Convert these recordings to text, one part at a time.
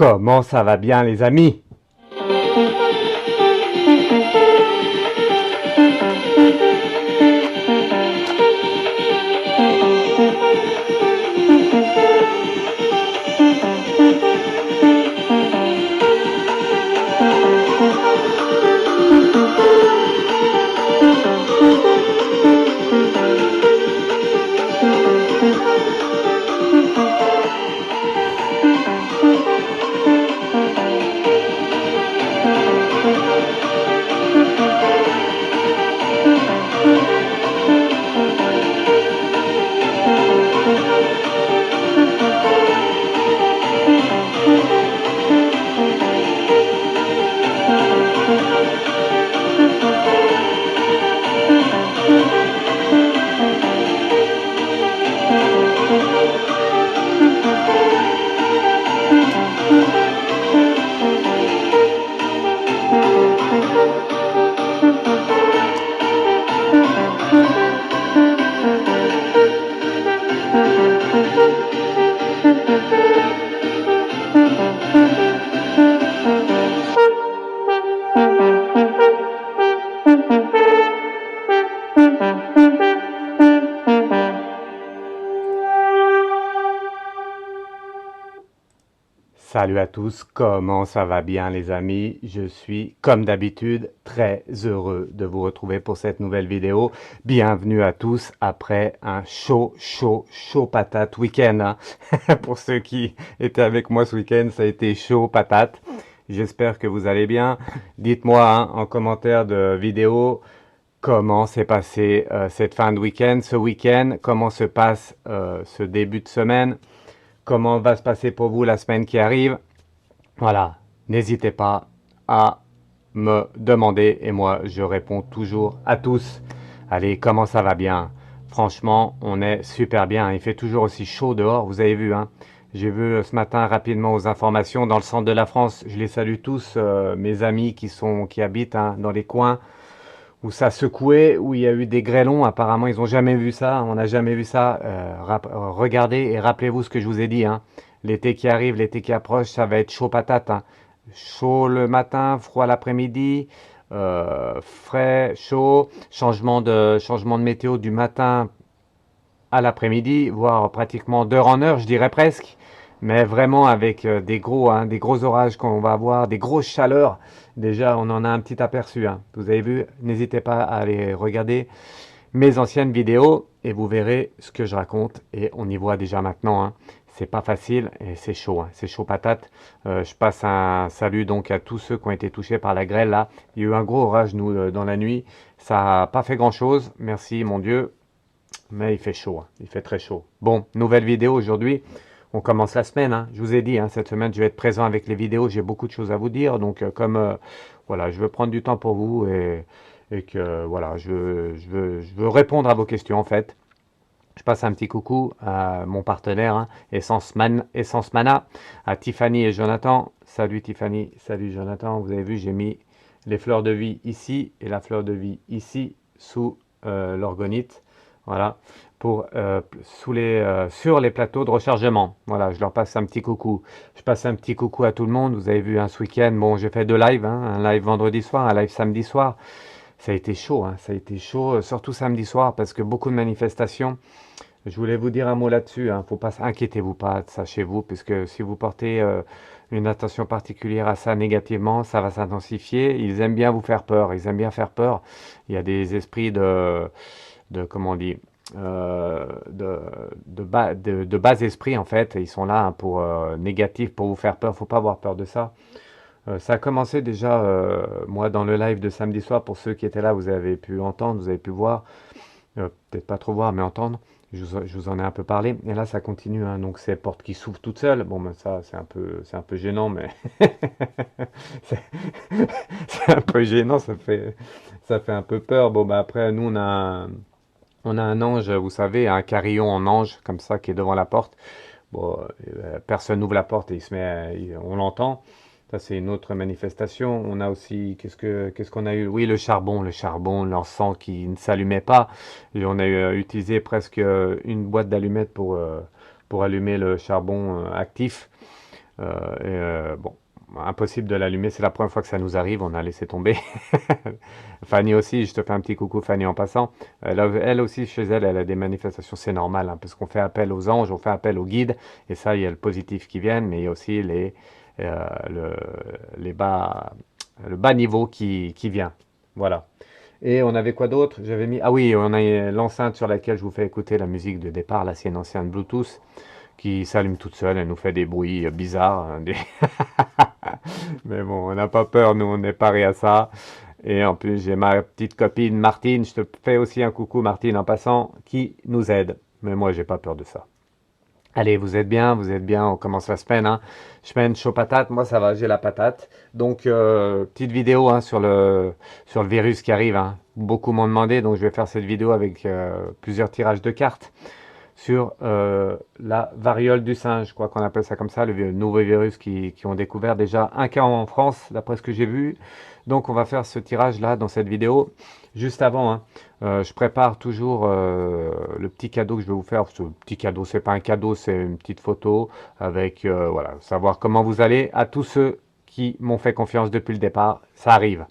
Comment ça va bien les amis? Salut à tous, comment ça va bien les amis? Je suis comme d'habitude très heureux de vous retrouver pour cette nouvelle vidéo. Bienvenue à tous après un chaud patate week-end, hein. Pour ceux qui étaient avec moi ce week-end, ça a été chaud patate. J'espère que vous allez bien. Dites-moi hein, en commentaire de vidéo comment s'est passé cette fin de week-end, ce week-end, comment se passe ce début de semaine. Comment va se passer pour vous la semaine qui arrive? Voilà, n'hésitez pas à me demander et moi je réponds toujours à tous. Allez, comment ça va bien? Franchement, on est super bien. Il fait toujours aussi chaud dehors, vous avez vu, hein. J'ai vu ce matin rapidement aux informations dans le centre de la France. Je les salue tous, mes amis qui habitent hein, dans les coins où ça secouait, où il y a eu des grêlons. Apparemment, ils n'ont jamais vu ça. On n'a jamais vu ça. Regardez et rappelez-vous ce que je vous ai dit. Hein. L'été qui arrive, l'été qui approche, ça va être chaud patate. Hein. Chaud le matin, froid l'après-midi, frais, chaud, changement de météo du matin à l'après-midi, voire pratiquement d'heure en heure, je dirais presque. Mais vraiment avec des gros orages qu'on va avoir, des grosses chaleurs. Déjà, on en a un petit aperçu. Hein. Vous avez vu, n'hésitez pas à aller regarder mes anciennes vidéos et vous verrez ce que je raconte. Et on y voit déjà maintenant. Hein. C'est pas facile et c'est chaud. Hein. C'est chaud patate. Je passe un salut donc à tous ceux qui ont été touchés par la grêle là. Il y a eu un gros orage nous dans la nuit. Ça n'a pas fait grand chose. Merci mon Dieu. Mais il fait chaud. Hein. Il fait très chaud. Bon, nouvelle vidéo aujourd'hui. On commence la semaine, hein. Je vous ai dit, hein, cette semaine, je vais être présent avec les vidéos. J'ai beaucoup de choses à vous dire. Donc, voilà, je veux prendre du temps pour vous et que, voilà, je veux répondre à vos questions, en fait. Je passe un petit coucou à mon partenaire, hein, Essence Mana, à Tiffany et Jonathan. Salut Tiffany, salut Jonathan. Vous avez vu, j'ai mis les fleurs de vie ici et la fleur de vie ici, sous l'orgonite. Voilà, sur les plateaux de rechargement. Voilà, je leur passe un petit coucou. Je passe un petit coucou à tout le monde. Vous avez vu ce week-end, bon, j'ai fait deux lives, hein, un live vendredi soir, un live samedi soir. Ça a été chaud, hein, ça a été chaud, surtout samedi soir, parce que beaucoup de manifestations. Je voulais vous dire un mot là-dessus. Hein, faut pas inquiétez-vous pas de ça chez vous, puisque si vous portez une attention particulière à ça négativement, ça va s'intensifier. Ils aiment bien vous faire peur. Ils aiment bien faire peur. Il y a des esprits comment on dit, de bas esprit en fait. Ils sont là hein, pour négatif, pour vous faire peur. Faut pas avoir peur de ça. Ça a commencé déjà, moi, dans le live de samedi soir. Pour ceux qui étaient là, vous avez pu entendre, vous avez pu voir. Peut-être pas trop voir, mais entendre. Je vous en ai un peu parlé. Et là, ça continue. Hein, donc, ces portes qui s'ouvrent toutes seules. Bon, ben, ça, c'est un peu gênant, mais c'est c'est un peu gênant. Ça fait un peu peur. Bon, ben, après, nous, on a un ange, vous savez, un carillon en ange, comme ça, qui est devant la porte. Bon, personne n'ouvre la porte et on l'entend. Ça, c'est une autre manifestation. On a aussi, qu'est-ce qu'on a eu? Oui, le charbon, l'encens qui ne s'allumait pas. Et on a utilisé presque une boîte d'allumettes pour allumer le charbon actif. Bon, impossible de l'allumer, c'est la première fois que ça nous arrive, on a laissé tomber. Fanny aussi, je te fais un petit coucou Fanny en passant. Elle aussi, chez elle, elle a des manifestations, c'est normal, hein, parce qu'on fait appel aux anges, on fait appel aux guides, et ça, il y a le positif qui vient, mais il y a aussi le, les bas, le bas niveau qui vient. Voilà. Et on avait quoi d'autre? J'avais mis... Ah oui, on a l'enceinte sur laquelle je vous fais écouter la musique de départ. Là, c'est une ancienne Bluetooth qui s'allume toute seule. Elle nous fait des bruits bizarres, hein, mais bon, on n'a pas peur, nous, on est parés à ça. Et en plus, j'ai ma petite copine Martine. Je te fais aussi un coucou, Martine, en passant, qui nous aide. Mais moi, j'ai pas peur de ça. Allez, vous êtes bien, on commence la semaine, hein. Semaine chaud patate, moi ça va, j'ai la patate. Donc, petite vidéo hein, sur le virus qui arrive, hein. Beaucoup m'ont demandé, donc je vais faire cette vidéo avec plusieurs tirages de cartes sur la variole du singe, je crois qu'on appelle ça comme ça, le nouveau virus qui ont découvert déjà un cas en France, d'après ce que j'ai vu. Donc on va faire ce tirage-là dans cette vidéo. Juste avant, hein, je prépare toujours le petit cadeau que je vais vous faire. Ce petit cadeau, c'est pas un cadeau, c'est une petite photo avec, voilà, savoir comment vous allez. À tous ceux qui m'ont fait confiance depuis le départ, ça arrive.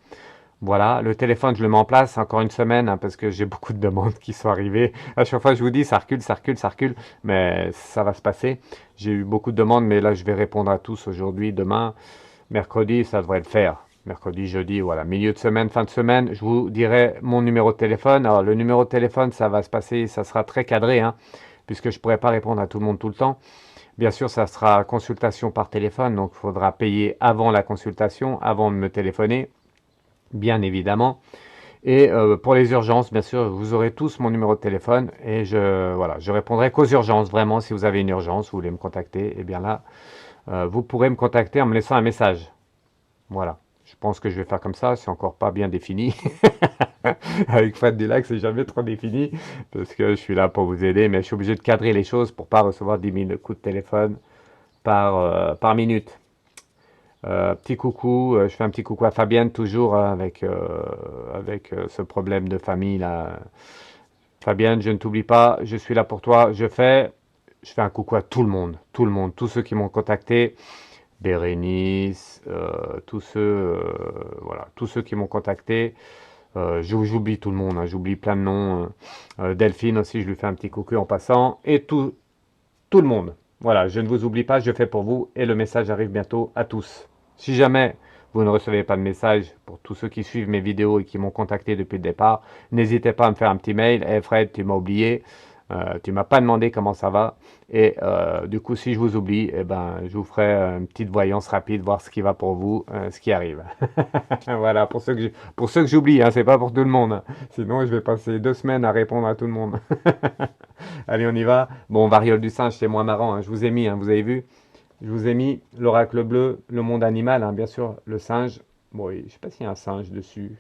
Voilà, le téléphone, je le mets en place encore une semaine hein, parce que j'ai beaucoup de demandes qui sont arrivées. À chaque fois, je vous dis, ça recule, ça recule, ça recule, mais ça va se passer. J'ai eu beaucoup de demandes, mais là, je vais répondre à tous aujourd'hui, demain, mercredi, ça devrait le faire. Mercredi, jeudi, voilà, milieu de semaine, fin de semaine, je vous dirai mon numéro de téléphone. Alors, le numéro de téléphone, ça va se passer, ça sera très cadré, hein, puisque je ne pourrai pas répondre à tout le monde tout le temps. Bien sûr, ça sera consultation par téléphone, donc il faudra payer avant la consultation, avant de me téléphoner bien évidemment. Et pour les urgences, bien sûr, vous aurez tous mon numéro de téléphone et voilà, je répondrai qu'aux urgences. Vraiment, si vous avez une urgence, vous voulez me contacter, et bien là, vous pourrez me contacter en me laissant un message. Voilà. Je pense que je vais faire comme ça, c'est encore pas bien défini. Avec Fred Dulac, c'est jamais trop défini, parce que je suis là pour vous aider, mais je suis obligé de cadrer les choses pour pas recevoir 10 000 coups de téléphone par minute. Petit coucou, je fais un petit coucou à Fabienne toujours hein, avec ce problème de famille là. Fabienne, je ne t'oublie pas, je suis là pour toi. Je fais un coucou à tout le monde, tous ceux qui m'ont contacté, Bérénice, voilà, tous ceux qui m'ont contacté. J'oublie tout le monde, hein, j'oublie plein de noms. Delphine aussi, je lui fais un petit coucou en passant et tout le monde. Voilà, je ne vous oublie pas, je fais pour vous et le message arrive bientôt à tous. Si jamais vous ne recevez pas de message, pour tous ceux qui suivent mes vidéos et qui m'ont contacté depuis le départ, n'hésitez pas à me faire un petit mail. Hey Fred, tu m'as oublié, tu m'as pas demandé comment ça va. Et du coup, si je vous oublie, eh ben, je vous ferai une petite voyance rapide, voir ce qui va pour vous, ce qui arrive. Voilà, pour ceux que j'oublie, hein, c'est pas pour tout le monde, hein. Sinon, je vais passer 2 semaines à répondre à tout le monde. Allez, on y va. Bon, variole du singe, c'est moins marrant, hein. Je vous ai mis, hein, vous avez vu? Je vous ai mis l'oracle bleu, le monde animal, hein, bien sûr, le singe. Bon, je ne sais pas s'il y a un singe dessus.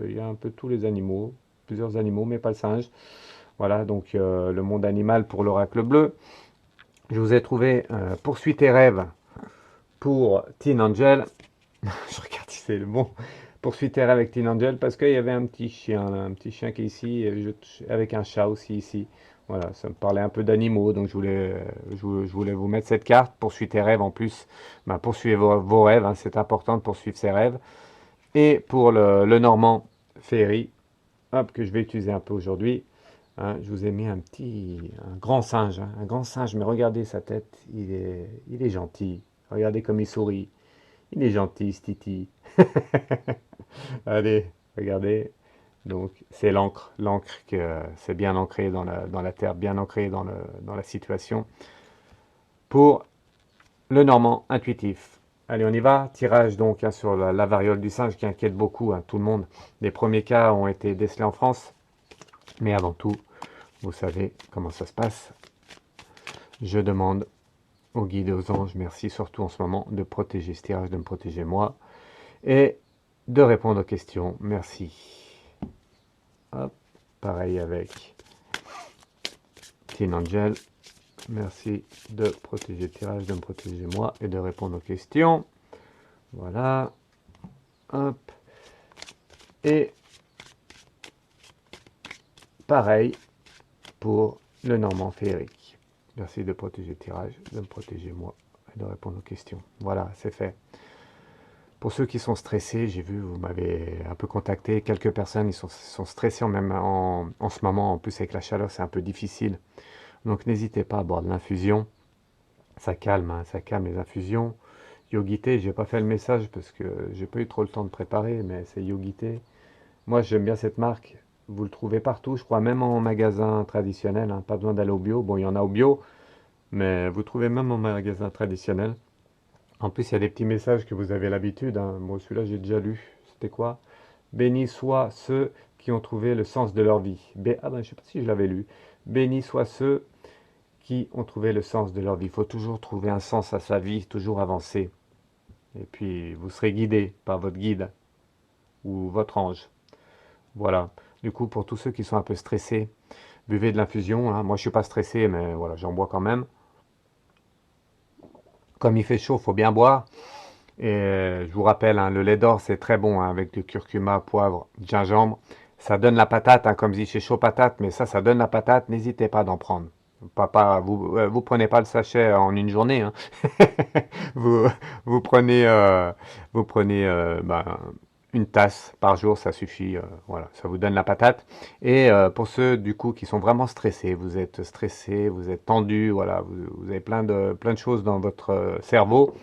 Il y a un peu tous les animaux, plusieurs animaux, mais pas le singe. Voilà, donc le monde animal pour l'oracle bleu. Je vous ai trouvé Poursuis tes rêves pour Teen Angel. Je regarde si c'est le bon. Poursuis tes rêves avec Teen Angel parce qu'il y avait un petit chien qui est ici, avec un chat aussi ici. Voilà, ça me parlait un peu d'animaux, donc je voulais vous mettre cette carte. Poursuis tes rêves en plus. Ben, poursuivez vos rêves, hein, c'est important de poursuivre ses rêves. Et pour le Normand Ferry, hop, que je vais utiliser un peu aujourd'hui, hein, je vous ai mis un grand singe, hein, un grand singe, mais regardez sa tête, il est gentil. Regardez comme il sourit. Il est gentil, ce Titi. Allez, regardez. Donc, c'est l'encre. L'encre, que c'est bien ancré dans la terre, bien ancré dans la situation. Pour le Normand intuitif. Allez, on y va. Tirage donc hein, sur la variole du singe qui inquiète beaucoup hein, tout le monde. Les premiers cas ont été décelés en France. Mais avant tout, vous savez comment ça se passe. Je demande aux guides et aux anges, merci surtout en ce moment, de protéger ce tirage, de me protéger moi. Et de répondre aux questions. Merci. Hop, pareil avec Teen Angel. Merci de protéger le tirage, de me protéger moi et de répondre aux questions. Voilà. Hop. Et pareil pour le Normand féerique. Merci de protéger le tirage, de me protéger moi et de répondre aux questions. Voilà, c'est fait. Pour ceux qui sont stressés, j'ai vu, vous m'avez un peu contacté. Quelques personnes, ils sont stressés même en ce moment. En plus, avec la chaleur, c'est un peu difficile. Donc, n'hésitez pas à boire de l'infusion. Ça calme, hein, ça calme les infusions. Yogité, j'ai pas fait le message parce que j'ai pas eu trop le temps de préparer, mais c'est Yogité. Moi, j'aime bien cette marque. Vous le trouvez partout, je crois, même en magasin traditionnel, hein. Pas besoin d'aller au bio. Bon, il y en a au bio, mais vous trouvez même en magasin traditionnel. En plus, il y a des petits messages que vous avez l'habitude, hein. Moi, celui-là, j'ai déjà lu. C'était quoi? Bénis soient ceux qui ont trouvé le sens de leur vie. Ah ben, je sais pas si je l'avais lu. Bénis soient ceux qui ont trouvé le sens de leur vie. Il faut toujours trouver un sens à sa vie, toujours avancer. Et puis, vous serez guidé par votre guide ou votre ange. Voilà. Du coup, pour tous ceux qui sont un peu stressés, buvez de l'infusion, hein. Moi, je suis pas stressé, mais voilà, j'en bois quand même. Comme il fait chaud, il faut bien boire. Et je vous rappelle, hein, le lait d'or, c'est très bon, hein, avec du curcuma, poivre, gingembre. Ça donne la patate, hein, comme dit chez Chaud Patate, mais ça donne la patate. N'hésitez pas d'en prendre. Vous prenez pas le sachet en une journée, hein. Vous, vous prenez, ben, une tasse par jour, ça suffit. Voilà, ça vous donne la patate. Et pour ceux du coup qui sont vraiment stressés, vous êtes stressé, vous êtes tendu, voilà, vous avez plein de choses dans votre cerveau,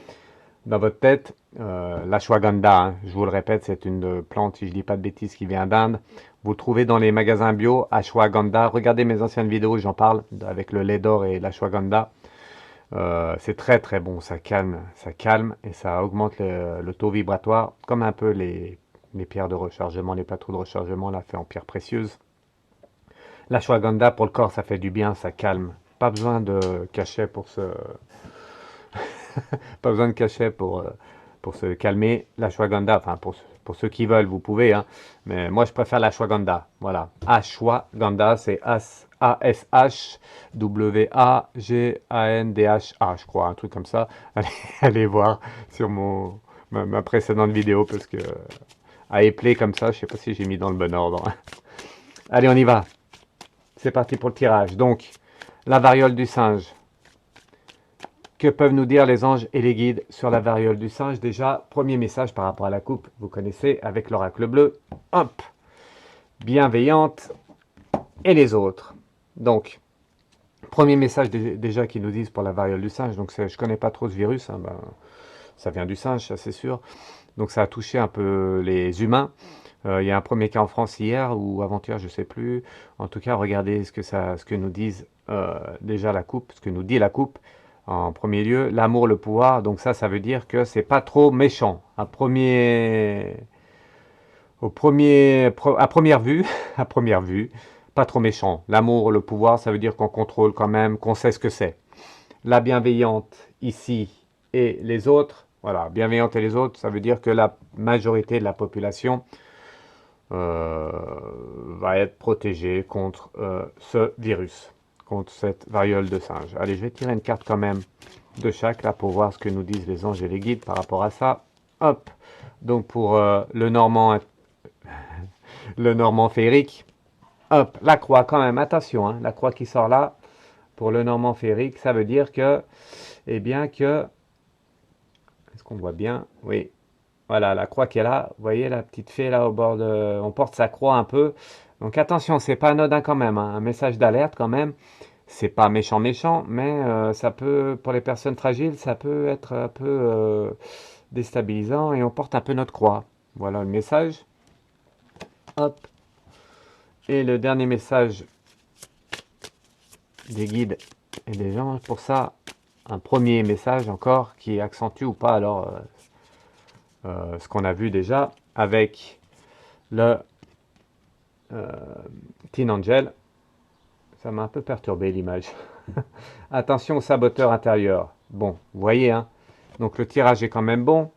dans votre tête. L'ashwagandha, hein, je vous le répète, c'est une plante, si je dis pas de bêtises, qui vient d'Inde. Vous le trouvez dans les magasins bio, ashwagandha. Regardez mes anciennes vidéos, j'en parle, avec le lait d'or et l'ashwagandha. C'est très très bon, ça calme et ça augmente le taux vibratoire, comme un peu les pierres de rechargement, les plateaux de rechargement, là, fait en pierre précieuse. L'ashwagandha pour le corps, ça fait du bien, ça calme. Pas besoin de cachet pas besoin de cachet pour se calmer. L'ashwagandha, enfin pour ceux qui veulent, vous pouvez, hein. Mais moi, je préfère l'ashwagandha. Voilà. Ashwagandha, c'est Ashwagandha, je crois, un truc comme ça. Allez voir sur ma précédente vidéo parce que à épeler comme ça, je sais pas si j'ai mis dans le bon ordre. Allez, on y va. C'est parti pour le tirage. Donc, la variole du singe. Que peuvent nous dire les anges et les guides sur la variole du singe? Déjà, premier message par rapport à la coupe, vous connaissez, avec l'oracle bleu. Hop, bienveillante et les autres. Donc, premier message déjà qu'ils nous disent pour la variole du singe. Donc, je connais pas trop ce virus, hein, ben, ça vient du singe, ça c'est sûr. Donc, ça a touché un peu les humains. Il y a un premier cas en France hier ou avant-hier, je sais plus. En tout cas, regardez ce que nous disent déjà la coupe, ce que nous dit la coupe. En premier lieu, l'amour, le pouvoir. Donc ça veut dire que c'est pas trop méchant. À première vue, à première vue, pas trop méchant. L'amour, le pouvoir, ça veut dire qu'on contrôle quand même, qu'on sait ce que c'est. La bienveillante ici et les autres. Voilà, bienveillante et les autres, ça veut dire que la majorité de la population va être protégée contre ce virus, contre cette variole de singe. Allez, je vais tirer une carte quand même de chaque là pour voir ce que nous disent les anges et les guides par rapport à ça. Hop, donc pour le normand féerique, hop, la croix quand même, attention, hein, la croix qui sort là, pour le normand féerique, ça veut dire que, eh bien que, est-ce qu'on voit bien? Oui, voilà, la croix qui est là. Vous voyez la petite fée là au bord de... On porte sa croix un peu. Donc attention, c'est pas anodin quand même, hein. Un message d'alerte quand même. C'est pas méchant méchant, mais ça peut, pour les personnes fragiles, ça peut être un peu déstabilisant et on porte un peu notre croix. Voilà le message. Hop. Et le dernier message des guides et des anges. Pour ça, un premier message encore qui accentue ou pas alors ce qu'on a vu déjà avec le Teen Angel. Ça m'a un peu perturbé l'image. Attention au saboteur intérieur. Bon, vous voyez, hein. Donc le tirage est quand même bon.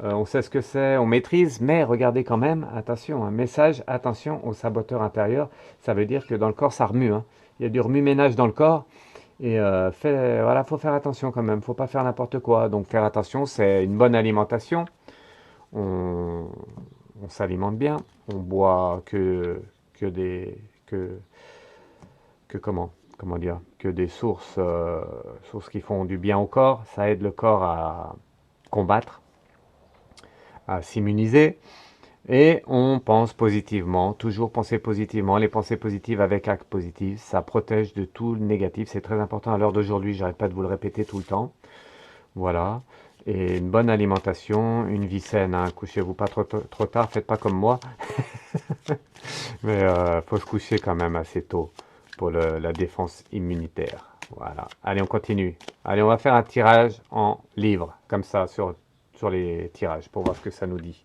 On sait ce que c'est, on maîtrise, mais regardez quand même, attention, un message, attention au saboteur intérieur. Ça veut dire que dans le corps, ça remue, hein. Il y a du remue-ménage dans le corps. Et voilà, faut faire attention quand même. Faut pas faire n'importe quoi. Donc faire attention, c'est une bonne alimentation. On, on s'alimente bien. On boit que comment? comment dire, que des sources qui font du bien au corps. Ça aide le corps à combattre, à s'immuniser. Et on pense positivement, toujours penser positivement. Les pensées positives avec actes positifs, ça protège de tout le négatif. C'est très important à l'heure d'aujourd'hui, j'arrête pas de vous le répéter tout le temps. Voilà. Et une bonne alimentation, une vie saine, hein. Couchez-vous pas trop tard, faites pas comme moi. Mais faut se coucher quand même assez tôt pour la défense immunitaire. Voilà. Allez, on continue. Allez, on va faire un tirage en livres, comme ça, sur les tirages, pour voir ce que ça nous dit.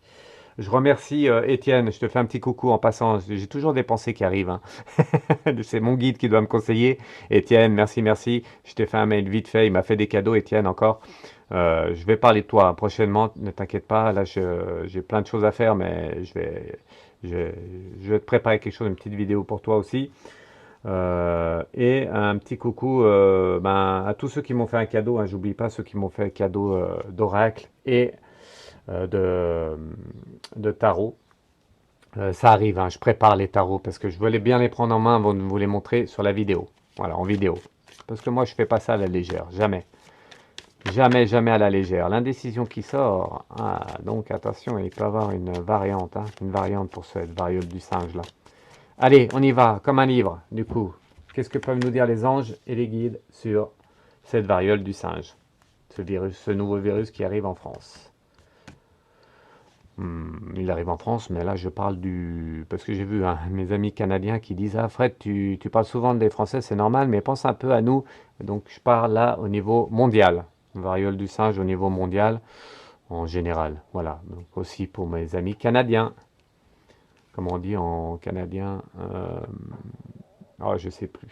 Je remercie Étienne, je te fais un petit coucou en passant. J'ai toujours des pensées qui arrivent, hein. C'est mon guide qui doit me conseiller. Étienne, merci, merci. Je t'ai fait un mail vite fait, il m'a fait des cadeaux, Étienne, encore. Je vais parler de toi prochainement, ne t'inquiète pas. Là, j'ai plein de choses à faire, mais je, vais je vais te préparer quelque chose, une petite vidéo pour toi aussi. Et un petit coucou à tous ceux qui m'ont fait un cadeau, hein. J'oublie pas ceux qui m'ont fait un cadeau d'oracle et de tarot. Ça arrive, hein, je prépare les tarots parce que je voulais bien les prendre en main avant de vous les montrer sur la vidéo. Voilà, en vidéo. Parce que moi, je fais pas ça à la légère, jamais. Jamais, jamais à la légère. L'indécision qui sort. Ah, donc attention, il peut y avoir une variante, hein, une variante pour cette variole du singe là. Allez, on y va, comme un livre, du coup. Qu'est-ce que peuvent nous dire les anges et les guides sur cette variole du singe? Ce virus, ce nouveau virus qui arrive en France. Il arrive en France, mais là je parle du... Parce que j'ai vu hein, mes amis canadiens qui disent «Ah Fred, tu parles souvent des Français, c'est normal, mais pense un peu à nous». Donc je parle là au niveau mondial. Variole du singe au niveau mondial, en général. Voilà, donc aussi pour mes amis canadiens. Comment on dit en canadien oh, je sais plus.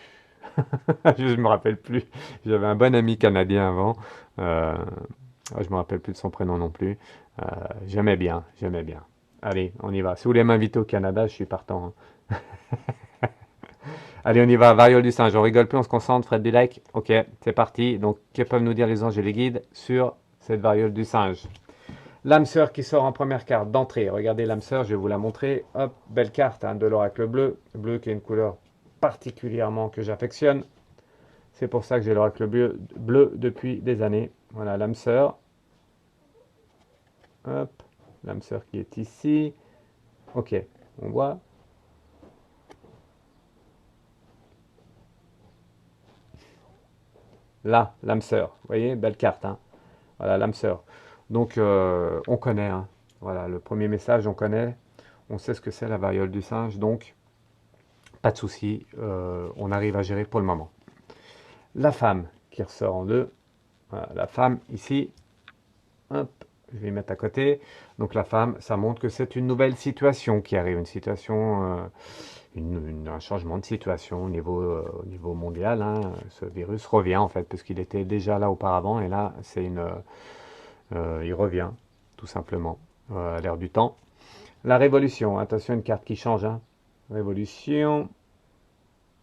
Je me rappelle plus. J'avais un bon ami canadien avant. Je me rappelle plus de son prénom non plus. J'aimais bien, j'aimais bien. Allez, on y va. Si vous voulez m'inviter au Canada, je suis partant, hein. Allez, on y va. Variole du singe. On rigole plus, on se concentre. Fred du like. Ok, c'est parti. Donc, que peuvent nous dire les anges et les guides sur cette variole du singe? L'âme sœur qui sort en première carte d'entrée. Regardez l'âme sœur, je vais vous la montrer. Hop, belle carte hein, de l'oracle bleu. Bleu qui est une couleur particulièrement que j'affectionne. C'est pour ça que j'ai l'oracle bleu depuis des années. Voilà, l'âme sœur. Hop, l'âme sœur qui est ici. Ok, on voit. Là, l'âme sœur. Vous voyez, belle carte, hein. Voilà, l'âme sœur. Donc, on connaît, hein. Voilà, le premier message, on connaît. On sait ce que c'est la variole du singe. Donc, pas de souci. On arrive à gérer pour le moment. La femme qui ressort en deux. Voilà, la femme ici. Hop, je vais mettre à côté. Donc la femme, ça montre que c'est une nouvelle situation qui arrive, une situation, un changement de situation au niveau mondial, hein. Ce virus revient en fait, parce qu'il était déjà là auparavant, et là, il revient, tout simplement, à l'ère du temps. La révolution, attention, une carte qui change, hein. Révolution,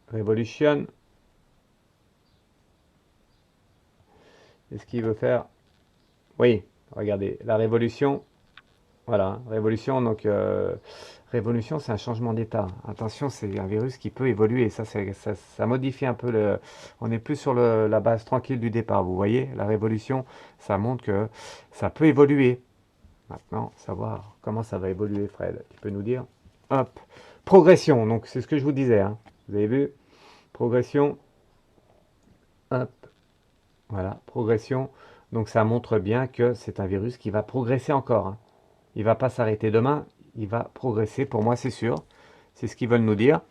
révolution. Est-ce qu'il veut faire? Oui, regardez, la révolution. Voilà, révolution, donc révolution, c'est un changement d'état. Attention, c'est un virus qui peut évoluer. Ça modifie un peu le... On n'est plus sur la base tranquille du départ. Vous voyez, la révolution, ça montre que ça peut évoluer. Maintenant, savoir comment ça va évoluer, Fred. Tu peux nous dire? Hop, progression. Donc, c'est ce que je vous disais, hein. Vous avez vu? Progression. Hop, voilà, progression. Donc, ça montre bien que c'est un virus qui va progresser encore, hein. Il va pas s'arrêter demain, il va progresser, pour moi c'est sûr. C'est ce qu'ils veulent nous dire.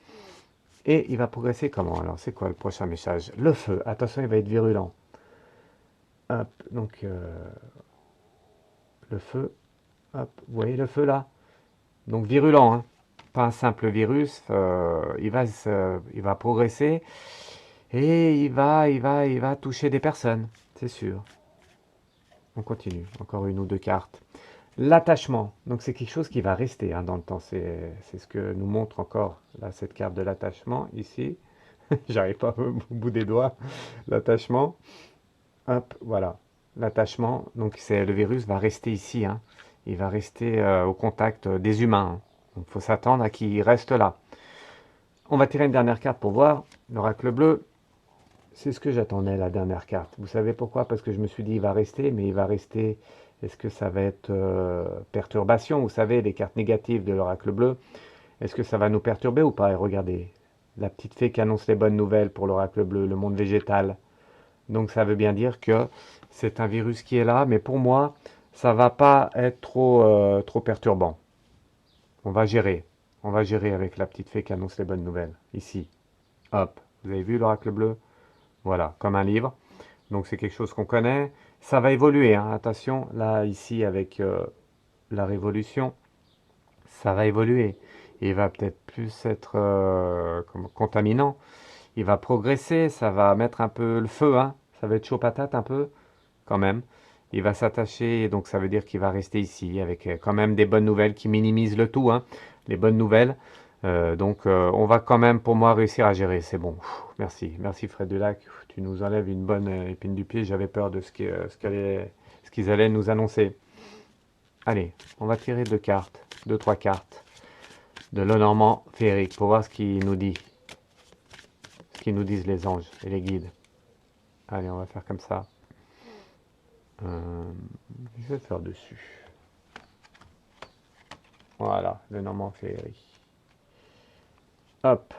Et il va progresser comment? Alors c'est quoi le prochain message? Le feu, attention il va être virulent. Hop, donc le feu, hop, vous voyez le feu là? Donc virulent, hein. Pas un simple virus, il va progresser et il va toucher des personnes, c'est sûr. On continue, encore une ou deux cartes. L'attachement, donc c'est quelque chose qui va rester hein, dans le temps, c'est ce que nous montre encore là, cette carte de l'attachement ici. J'arrive pas au bout des doigts. L'attachement, hop, voilà. L'attachement, donc c'est le virus va rester ici, hein. Il va rester au contact des humains, hein. Donc il faut s'attendre à qu'il reste là. On va tirer une dernière carte pour voir l'oracle bleu. c'est ce que j'attendais, la dernière carte. Vous savez pourquoi? Parce que je me suis dit, il va rester, mais il va rester... Est-ce que ça va être perturbation? Vous savez, les cartes négatives de l'oracle bleu. Est-ce que ça va nous perturber ou pas? Et regardez, la petite fée qui annonce les bonnes nouvelles pour l'oracle bleu, le monde végétal. Donc ça veut bien dire que c'est un virus qui est là, mais pour moi, ça va pas être trop perturbant. On va gérer. On va gérer avec la petite fée qui annonce les bonnes nouvelles. Ici. Hop. Vous avez vu l'oracle bleu? Voilà, comme un livre. Donc c'est quelque chose qu'on connaît. Ça va évoluer, hein. Attention, là, ici, avec la révolution, ça va évoluer. Il va peut-être plus être contaminant. Il va progresser, ça va mettre un peu le feu, hein. Ça va être chaud patate un peu, quand même. Il va s'attacher, donc ça veut dire qu'il va rester ici, avec quand même des bonnes nouvelles qui minimisent le tout, hein. Les bonnes nouvelles. On va quand même, pour moi, réussir à gérer. C'est bon. Merci. Merci Fred Dulac. Tu nous enlèves une bonne épine du pied. J'avais peur de ce qu'ils allaient nous annoncer. Allez, on va tirer deux cartes, deux, trois cartes de Lenormand féerique pour voir ce qu'il nous dit, ce qu'ils nous disent les anges et les guides. Allez, on va faire comme ça. Je vais faire dessus. Voilà, Lenormand féerique. Hop.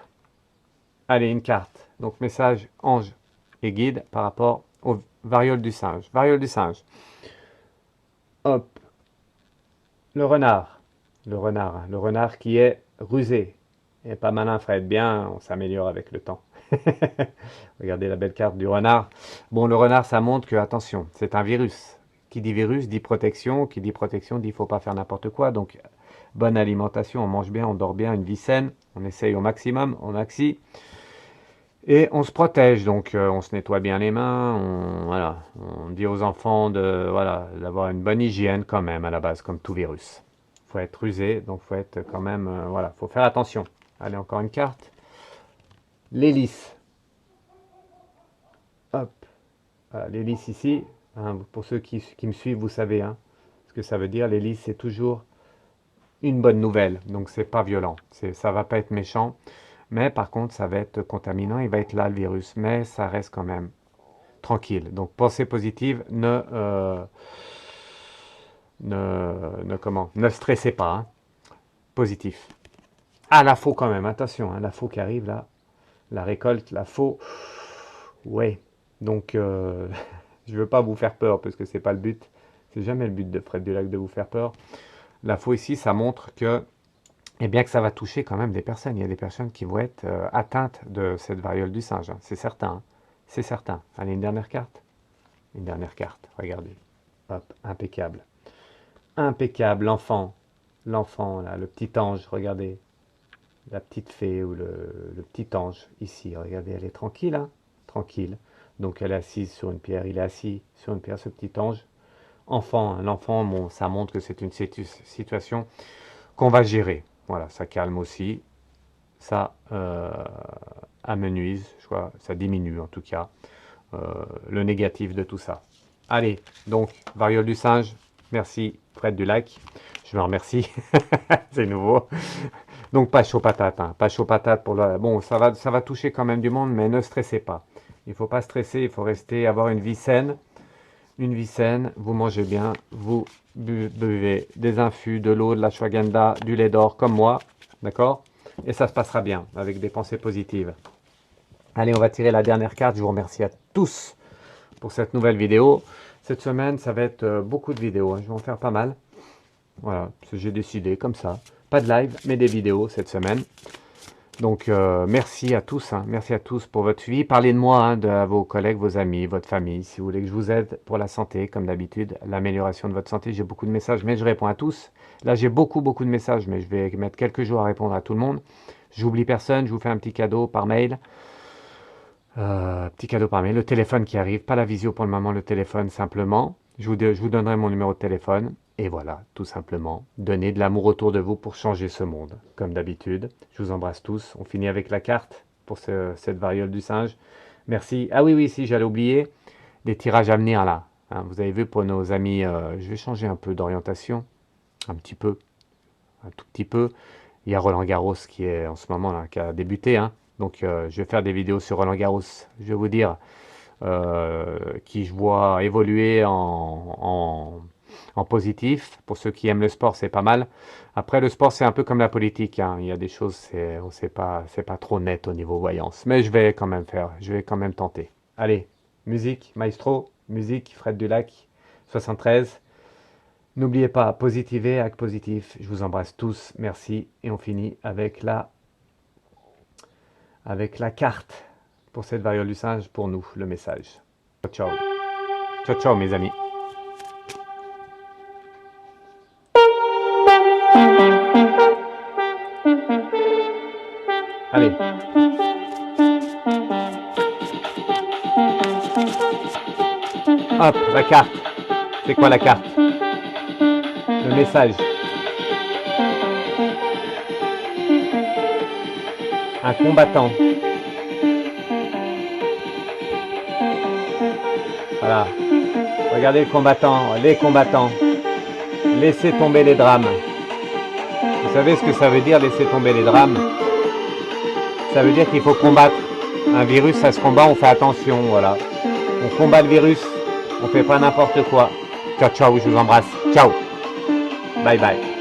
Allez, une carte. Donc, message ange et guide par rapport au variole du singe. Variole du singe. Hop. Le renard. Le renard. Le renard qui est rusé. Et pas malin, Fred. Bien, on s'améliore avec le temps. Regardez la belle carte du renard. Bon, le renard, ça montre que, attention, c'est un virus. Qui dit virus dit protection. Qui dit protection dit il ne faut pas faire n'importe quoi. Donc, bonne alimentation, on mange bien, on dort bien, une vie saine. On essaye au maximum, au maxi. Et on se protège, donc on se nettoie bien les mains, voilà, on dit aux enfants voilà, d'avoir une bonne hygiène quand même à la base, comme tout virus. Il faut être rusé, donc il faut être quand même, voilà, faut faire attention. Allez, encore une carte. L'hélice. Hop. Voilà, l'hélice ici, hein, pour ceux qui me suivent, vous savez hein, ce que ça veut dire. L'hélice, c'est toujours une bonne nouvelle, donc c'est pas violent, ça va pas être méchant. Mais par contre, ça va être contaminant, il va être là le virus, mais ça reste quand même tranquille. Donc pensée positive, ne stressez pas, hein. Positif. Ah, la faux quand même, attention, hein, la faux qui arrive là, la récolte, la faux, ouais. Donc je veux pas vous faire peur parce que c'est pas le but, c'est jamais le but de Fred Dulac de vous faire peur. La faux ici, ça montre que et bien que ça va toucher quand même des personnes. Il y a des personnes qui vont être atteintes de cette variole du singe, hein. C'est certain, hein. C'est certain. Allez, une dernière carte. Une dernière carte, regardez. Hop, impeccable. Impeccable, l'enfant. L'enfant, là, le petit ange, regardez. La petite fée ou le petit ange, ici, regardez, elle est tranquille, hein. Tranquille. Donc elle est assise sur une pierre, il est assis sur une pierre, ce petit ange. Enfant, hein, l'enfant, bon, ça montre que c'est une situation qu'on va gérer. Voilà, ça calme aussi, ça amenuise, je crois, ça diminue en tout cas le négatif de tout ça. Allez, donc, variole du singe, merci Fred Dulac, je me remercie, c'est nouveau. Donc pas chaud patate, hein, pas chaud patate pour le... Bon, ça va toucher quand même du monde, mais ne stressez pas. Il ne faut pas stresser, il faut rester, avoir une vie saine. Une vie saine, vous mangez bien, vous buvez des infus, de l'eau, de la ashwagandha, du lait d'or comme moi, d'accord? Et ça se passera bien avec des pensées positives. Allez, on va tirer la dernière carte. Je vous remercie à tous pour cette nouvelle vidéo. Cette semaine, ça va être beaucoup de vidéos, hein. Je vais en faire pas mal. Voilà, j'ai décidé comme ça. Pas de live, mais des vidéos cette semaine. Donc, merci à tous, hein. Merci à tous pour votre suivi. Parlez de moi, hein, à vos collègues, vos amis, votre famille, si vous voulez que je vous aide pour la santé, comme d'habitude, l'amélioration de votre santé. J'ai beaucoup de messages, mais je réponds à tous. Là, j'ai beaucoup de messages, mais je vais mettre quelques jours à répondre à tout le monde. J'oublie personne, je vous fais un petit cadeau par mail. Petit cadeau par mail, le téléphone qui arrive, pas la visio pour le moment, le téléphone simplement. Je vous donnerai mon numéro de téléphone. Et voilà, tout simplement, donnez de l'amour autour de vous pour changer ce monde, comme d'habitude. Je vous embrasse tous. On finit avec la carte pour cette variole du singe. Merci. Ah oui, si, j'allais oublier, des tirages à venir là. Hein, vous avez vu pour nos amis, je vais changer un peu d'orientation, un petit peu, un tout petit peu. Il y a Roland Garros qui est en ce moment là, qui a débuté, hein. Donc je vais faire des vidéos sur Roland Garros. Je vais vous dire qui je vois évoluer en positif. Pour ceux qui aiment le sport, c'est pas mal. Après, le sport, c'est un peu comme la politique, hein. Il y a des choses, c'est pas trop net au niveau voyance. Mais je vais quand même faire, je vais quand même tenter. Allez, musique, maestro, musique, Fred Dulac, 73. N'oubliez pas, positiver, acte positif. Je vous embrasse tous, merci. Et on finit avec la carte pour cette variole du singe, pour nous, le message. Ciao, ciao. Ciao, ciao, mes amis. Allez. Hop, la carte. C'est quoi la carte? Le message. Un combattant. Voilà. Regardez le combattant, les combattants. Laissez tomber les drames. Vous savez ce que ça veut dire, laisser tomber les drames? Ça veut dire qu'il faut combattre. Un virus, ça se combat, on fait attention, voilà. On combat le virus, on fait pas n'importe quoi. Ciao, ciao, je vous embrasse. Ciao. Bye, bye.